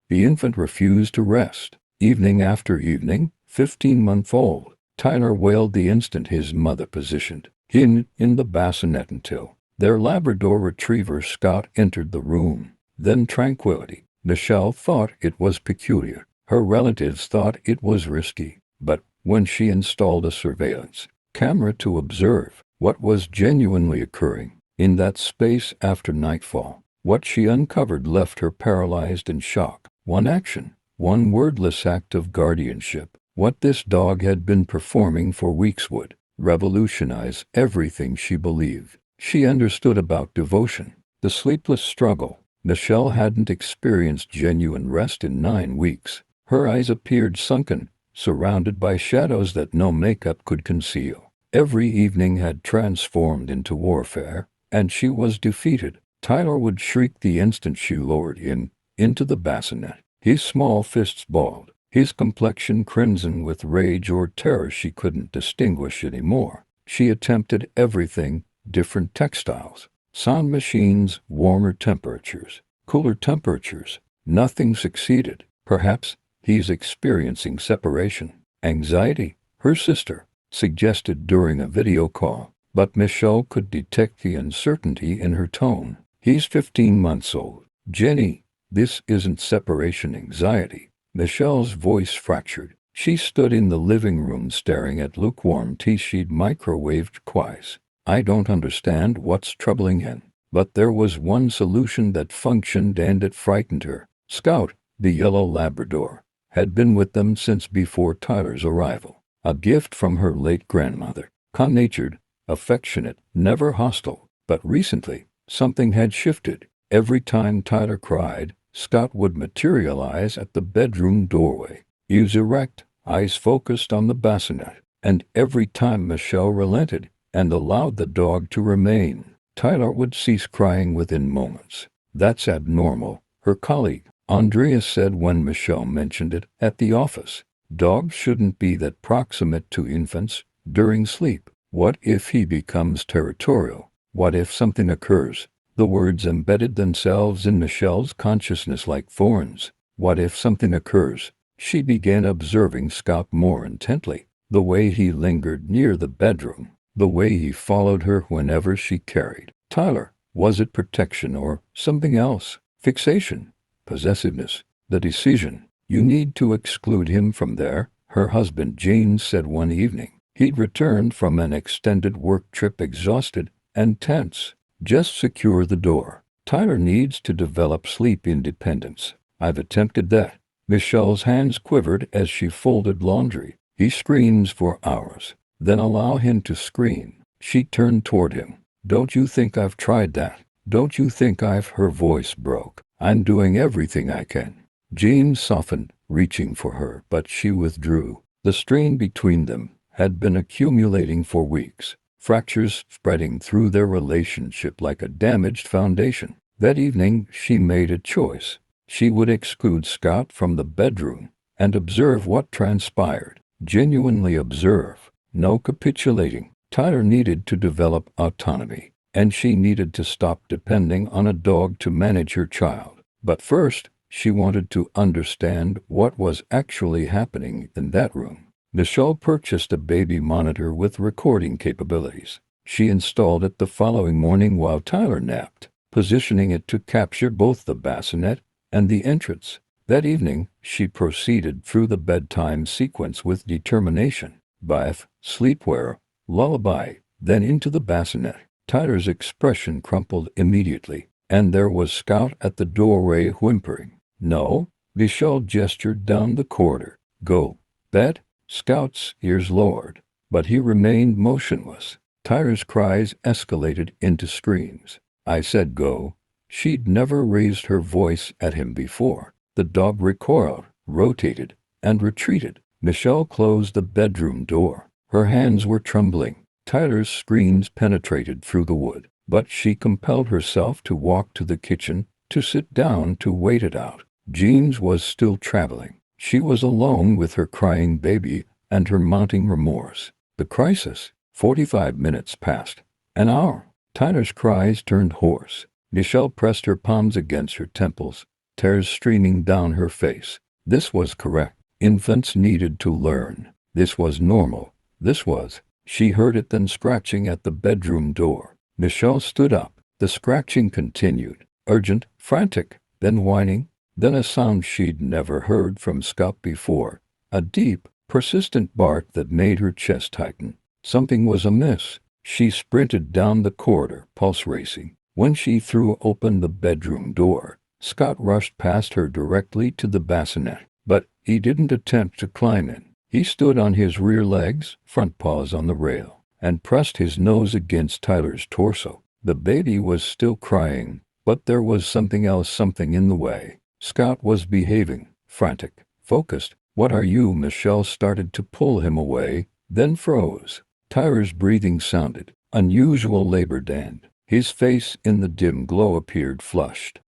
The infant refused to rest. Evening after evening, 15-month-old Tyler wailed the instant his mother positioned him in the bassinet until their Labrador retriever Scott entered the room. Then tranquility. Michelle thought it was peculiar. Her relatives thought it was risky. But when she installed a surveillance camera to observe what was genuinely occurring in that space after nightfall, what she uncovered left her paralyzed in shock. One action, one wordless act of guardianship, what this dog had been performing for weeks would revolutionize everything she believed. She understood about devotion, the sleepless struggle. Michelle hadn't experienced genuine rest in 9 weeks. Her eyes appeared sunken, surrounded by shadows that no makeup could conceal. Every evening had transformed into warfare, and she was defeated. Tyler would shriek the instant she lowered him into the bassinet, his small fists balled, his complexion crimson with rage or terror. She couldn't distinguish anymore. She attempted everything, different textiles, sound machines, warmer temperatures, cooler temperatures. Nothing succeeded. Perhaps he's experiencing separation anxiety, her sister suggested during a video call, but Michelle could detect the uncertainty in her tone. He's 15 months old. Jenny, this isn't separation anxiety. Michelle's voice fractured. She stood in the living room staring at lukewarm tea she'd microwaved twice. I don't understand what's troubling him. But there was one solution that functioned, and it frightened her. Scout, the yellow Labrador, had been with them since before Tyler's arrival. A gift from her late grandmother. Calm-natured, affectionate, never hostile. But recently, something had shifted. Every time Tyler cried, Scout would materialize at the bedroom doorway. He was erect, eyes focused on the bassinet. And every time Michelle relented and allowed the dog to remain, Tyler would cease crying within moments. That's abnormal, her colleague Andrea said when Michelle mentioned it at the office. Dogs shouldn't be that proximate to infants during sleep. What if he becomes territorial? What if something occurs? The words embedded themselves in Michelle's consciousness like thorns. What if something occurs? She began observing Scout more intently. The way he lingered near the bedroom. The way he followed her whenever she carried Tyler. Was it protection or something else? Fixation? Possessiveness? The decision. You need to exclude him from there, her husband James said one evening. He'd returned from an extended work trip exhausted and tense. Just secure the door. Tyler needs to develop sleep independence. I've attempted that. Michelle's hands quivered as she folded laundry. He screams for hours. Then allow him to scream. She turned toward him. Don't you think I've tried that? Don't you think her voice broke. I'm doing everything I can. James softened, reaching for her, but she withdrew. The strain between them had been accumulating for weeks, fractures spreading through their relationship like a damaged foundation. That evening, she made a choice. She would exclude Scott from the bedroom and observe what transpired. Genuinely observe. No capitulating. Tyler needed to develop autonomy, and she needed to stop depending on a dog to manage her child. But first, she wanted to understand what was actually happening in that room. Michelle purchased a baby monitor with recording capabilities. She installed it the following morning while Tyler napped, positioning it to capture both the bassinet and the entrance. That evening, she proceeded through the bedtime sequence with determination. Bath, sleepwear, lullaby, then into the bassinet. Tyler's expression crumpled immediately, and there was Scout at the doorway whimpering. No, Michelle gestured down the corridor. Go. Bed? Scout's ears lowered, but he remained motionless. Tyler's cries escalated into screams. I said go. She'd never raised her voice at him before. The dog recoiled, rotated, and retreated. Michelle closed the bedroom door. Her hands were trembling. Tyler's screams penetrated through the wood, but she compelled herself to walk to the kitchen, to sit down to wait it out. James was still traveling. She was alone with her crying baby and her mounting remorse. The crisis. 45 minutes passed. An hour. Tyler's cries turned hoarse. Michelle pressed her palms against her temples. tears streaming down her face. This was correct. Infants needed to learn. This was normal. This was. She heard it then scratching at the bedroom door. Michelle stood up. The scratching continued. Urgent, frantic, then whining, then a sound she'd never heard from Scott before. A deep, persistent bark that made her chest tighten. Something was amiss. She sprinted down the corridor, pulse racing. When she threw open the bedroom door, Scott rushed past her directly to the bassinet. But he didn't attempt to climb in. He stood on his rear legs, front paws on the rail, and pressed his nose against Tyler's torso. The baby was still crying, but there was something in the way. Scott was behaving, frantic, focused. "What are you?" Michelle started to pull him away, then froze. Tyler's breathing sounded unusual, labored, and his face in the dim glow appeared flushed.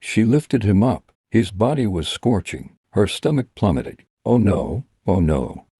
She lifted him up. His body was scorching. Her stomach plummeted. "Oh no,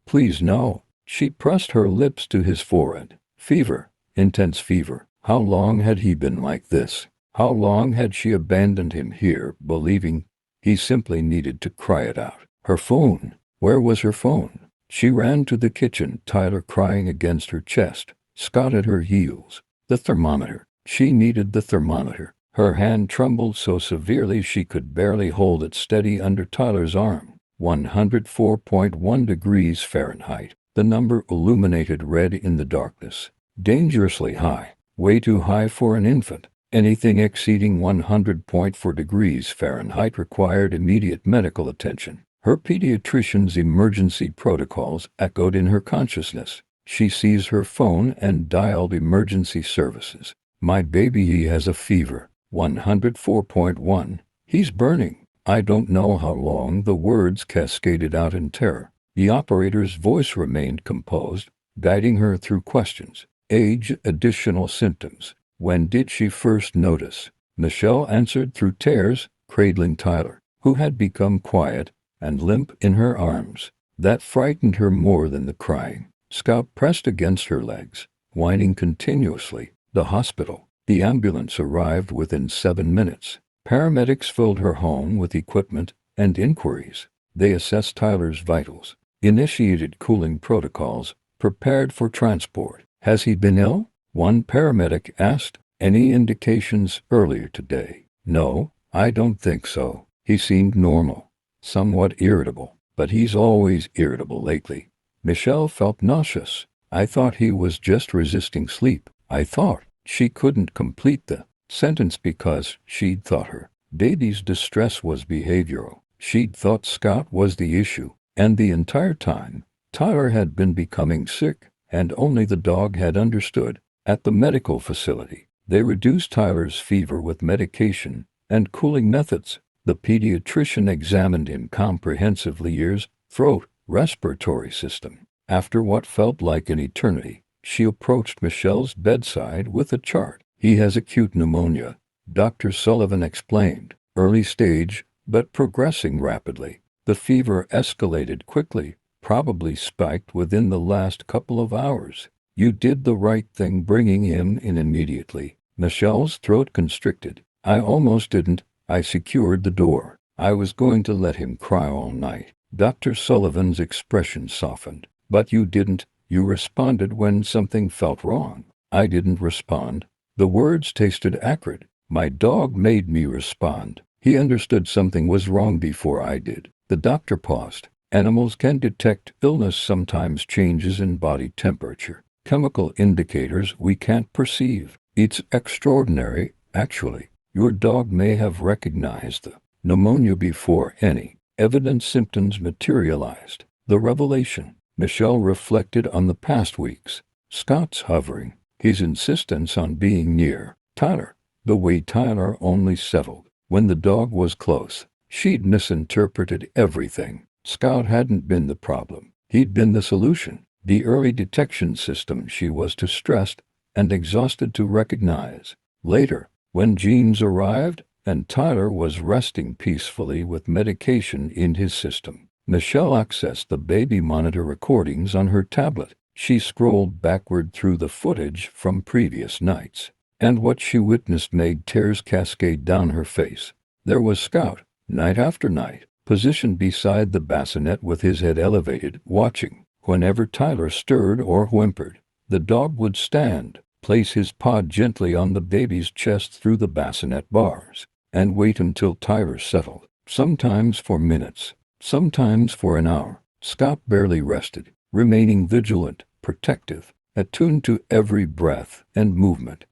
please no." She pressed her lips to his forehead. Fever, intense fever. How long had he been like this? How long had she abandoned him here, believing he simply needed to cry it out? Her phone. Where was her phone? She ran to the kitchen, Tyler crying against her chest, Scott at her heels. The thermometer. She needed the thermometer. Her hand trembled so severely she could barely hold it steady under Tyler's arm. 104.1 degrees Fahrenheit. The number illuminated red in the darkness. Dangerously high. Way too high for an infant. Anything exceeding 100.4 degrees Fahrenheit required immediate medical attention. Her pediatrician's emergency protocols echoed in her consciousness. She seized her phone and dialed emergency services. "My baby, he has a fever. 104.1. He's burning. I don't know how long." The words cascaded out in terror. The operator's voice remained composed, guiding her through questions. Age, additional symptoms. When did she first notice? Michelle answered through tears, cradling Tyler, who had become quiet and limp in her arms. That frightened her more than the crying. Scott pressed against her legs, whining continuously. The hospital. The ambulance arrived within 7 minutes. Paramedics filled her home with equipment and inquiries. They assessed Tyler's vitals, initiated cooling protocols, prepared for transport. "Has he been ill?" one paramedic asked. "Any indications earlier today?" "No, I don't think so. He seemed normal, somewhat irritable, but he's always irritable lately." Michelle felt nauseous. "I thought he was just resisting sleep." I thought. She couldn't complete the sentence because she'd thought her baby's distress was behavioral. She'd thought Scott was the issue, and the entire time, Tyler had been becoming sick, and only the dog had understood. At the medical facility, they reduced Tyler's fever with medication and cooling methods. The pediatrician examined him comprehensively: ears, throat, respiratory system. After what felt like an eternity, she approached Michelle's bedside with a chart. "He has acute pneumonia," Dr. Sullivan explained. "Early stage, but progressing rapidly. The fever escalated quickly, probably spiked within the last couple of hours. You did the right thing bringing him in immediately." Michelle's throat constricted. "I almost didn't. I secured the door. I was going to let him cry all night." Dr. Sullivan's expression softened. "But you didn't. You responded when something felt wrong." "I didn't respond." The words tasted acrid. "My dog made me respond. He understood something was wrong before I did." The doctor paused. "Animals can detect illness, sometimes changes in body temperature, chemical indicators we can't perceive. It's extraordinary, actually. Your dog may have recognized the pneumonia before any evident symptoms materialized." The revelation. Michelle reflected on the past weeks. Scott's hovering, his insistence on being near Tyler, the way Tyler only settled when the dog was close. She'd misinterpreted everything. Scott hadn't been the problem. He'd been the solution. The early detection system she was too stressed and exhausted to recognize. Later, when Jeans arrived and Tyler was resting peacefully with medication in his system, Michelle accessed the baby monitor recordings on her tablet. She scrolled backward through the footage from previous nights, and what she witnessed made tears cascade down her face. There was Scout, night after night, positioned beside the bassinet with his head elevated, watching. Whenever Tyler stirred or whimpered, the dog would stand, place his paw gently on the baby's chest through the bassinet bars, and wait until Tyler settled, sometimes for minutes, sometimes for an hour. Scout barely rested, remaining vigilant, protective, attuned to every breath and movement.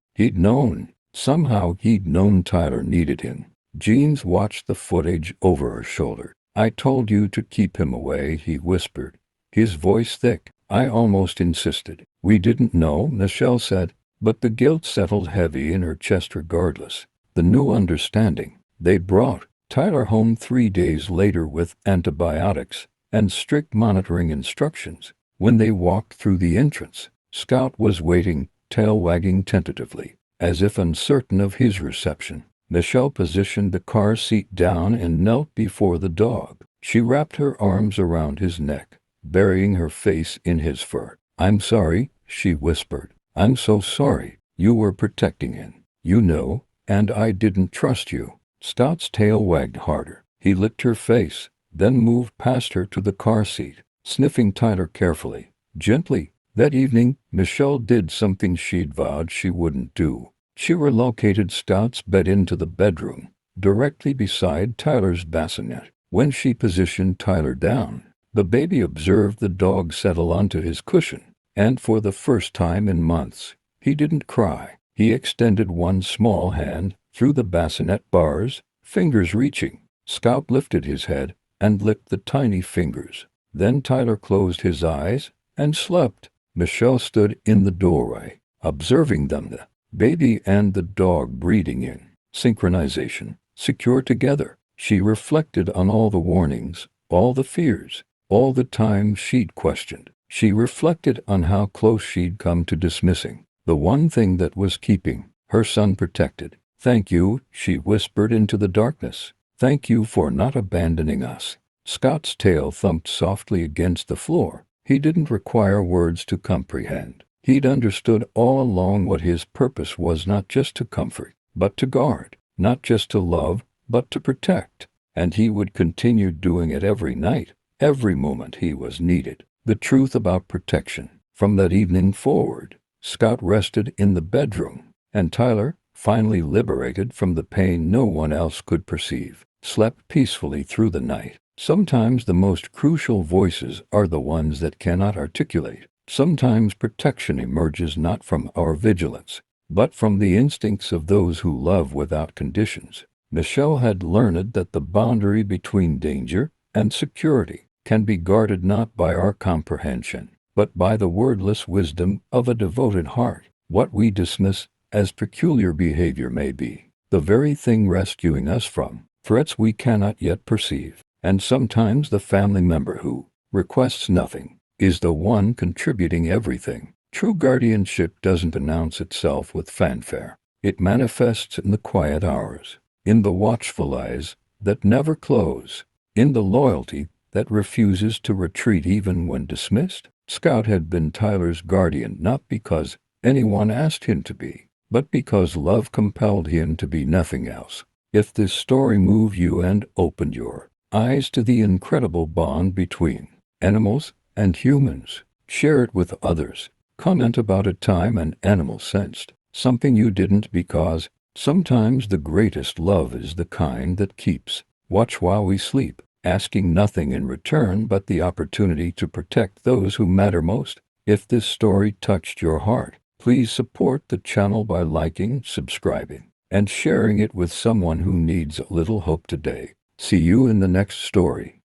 Somehow he'd known Tyler needed him. Jeans watched the footage over her shoulder. "I told you to keep him away," he whispered, his voice thick. "I almost insisted." "We didn't know," Michelle said, but the guilt settled heavy in her chest regardless. The new understanding. They brought Tyler home 3 days later with antibiotics and strict monitoring instructions. When they walked through the entrance, Scout was waiting, tail wagging tentatively, as if uncertain of his reception. Michelle positioned the car seat down and knelt before the dog. She wrapped her arms around his neck, burying her face in his fur. "I'm sorry," she whispered. "I'm so sorry. You were protecting him, you know, and I didn't trust you." Scout's tail wagged harder. He licked her face, then moved past her to the car seat, sniffing Tyler carefully, gently. That evening, Michelle did something she'd vowed she wouldn't do. She relocated Scout's bed into the bedroom, directly beside Tyler's bassinet. When she positioned Tyler down, the baby observed the dog settle onto his cushion, and for the first time in months, he didn't cry. He extended one small hand through the bassinet bars, fingers reaching. Scout lifted his head and licked the tiny fingers. Then Tyler closed his eyes and slept. Michelle stood in the doorway, observing them, the baby and the dog breathing in synchronization, secure together. She reflected on all the warnings, all the fears, all the times she'd questioned. She reflected on how close she'd come to dismissing the one thing that was keeping her son protected. "Thank you," she whispered into the darkness. "Thank you for not abandoning us." Scott's tail thumped softly against the floor. He didn't require words to comprehend. He'd understood all along what his purpose was, not just to comfort, but to guard, not just to love, but to protect. And he would continue doing it every night, every moment he was needed. The truth about protection. From that evening forward, Scott rested in the bedroom, and Tyler, finally liberated from the pain no one else could perceive, slept peacefully through the night. Sometimes the most crucial voices are the ones that cannot articulate. Sometimes protection emerges not from our vigilance, but from the instincts of those who love without conditions. Michelle had learned that the boundary between danger and security can be guarded not by our comprehension, but by the wordless wisdom of a devoted heart. What we dismiss as peculiar behavior may be the very thing rescuing us from threats we cannot yet perceive. And sometimes the family member who requests nothing is the one contributing everything. True guardianship doesn't announce itself with fanfare. It manifests in the quiet hours, in the watchful eyes that never close, in the loyalty that refuses to retreat even when dismissed. Scout had been Tyler's guardian not because anyone asked him to be, but because love compelled him to be nothing else. If this story moved you and opened your eyes to the incredible bond between animals and humans, share it with others. Comment about a time an animal sensed something you didn't, because sometimes the greatest love is the kind that keeps watch while we sleep, asking nothing in return but the opportunity to protect those who matter most. If this story touched your heart, please support the channel by liking, subscribing, and sharing it with someone who needs a little hope today. See you in the next story.